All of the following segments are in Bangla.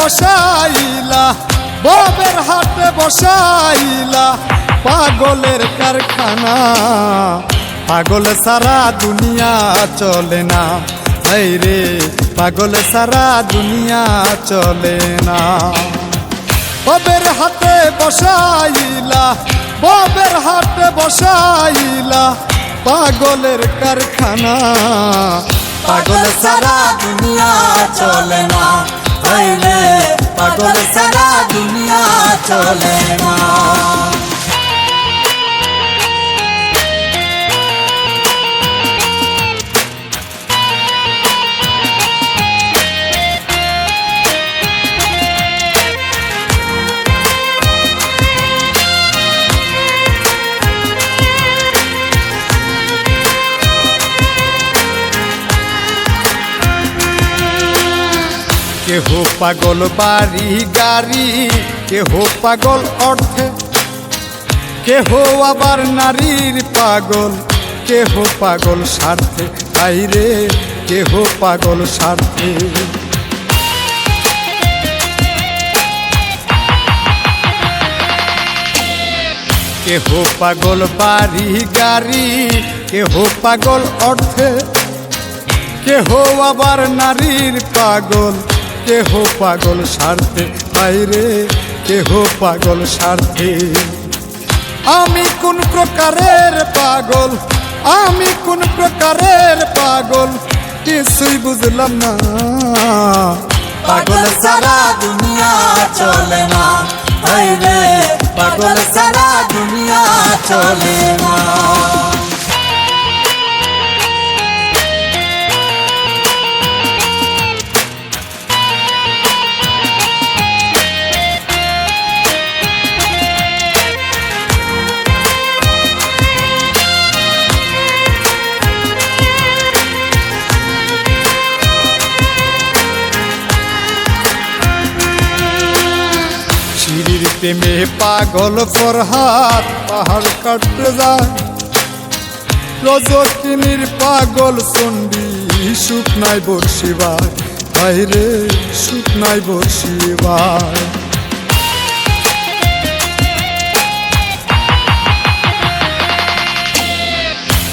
বসাইলা, ববের হাটে বসাইলা পাগলের কারখানা। পাগল সারা দুনিয়া চলে না, এই রে পাগল সারা দুনিয়া চলে না। ববের হাটে বসাইলা, ববের হাটে বসাইলা পাগলের কারখানা। পাগল সারা দুনিয়া চলে না, এই রে পাগল সারা দুনিয়া চলে না। কেহ পাগল বাড়ি গাড়ি, কেহ পাগল অর্থে, কেহ আবার নারীর পাগল, কেহ পাগল স্বার্থে, বাইরে কেহ পাগল স্বার্থে। কেহ পাগল বাড়ি গাড়ি, কেহ পাগল অর্থে, কেহ আবার নারীর পাগল, কেহ পাগল স্বার্থে, বাইরে কেহ পাগল স্বার্থে। আমি কোন প্রকারের পাগল, আমি কোন প্রকারের পাগল কিছুই বুঝলাম না। পাগল সারা দুনিয়া চলে না, এই রে পাগল সারা দুনিয়া চলে না। শিরির প্রেমে পাগল ফরহাদ পাহাড় কাটতে যায়, রজকিনীর পাগল চণ্ডী সুখ নাই বর্ষিবার, বাইরে সুখ নাই বর্ষিবার।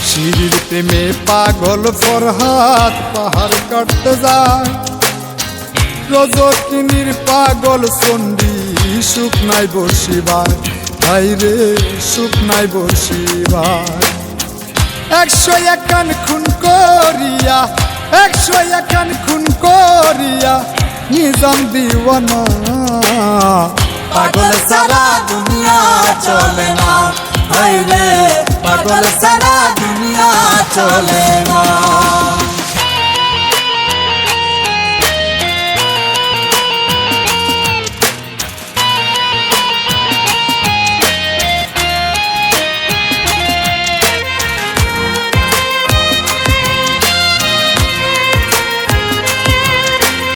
শিরির প্রেমে পাগল ফরহাদ পাহাড় কাটতে যায়, রজকিনীর পাগল চণ্ডী সুখ নাই বর্ষিবার, বাইরে সুখ নাই বর্ষিবার। 101 খুন করিয়া, 101 খুন করিয়া নিজাম দিওয়ানা। পাগল সারা দুনিয়া চলে না, এই রে পাগল সারা দুনিয়া চলে না।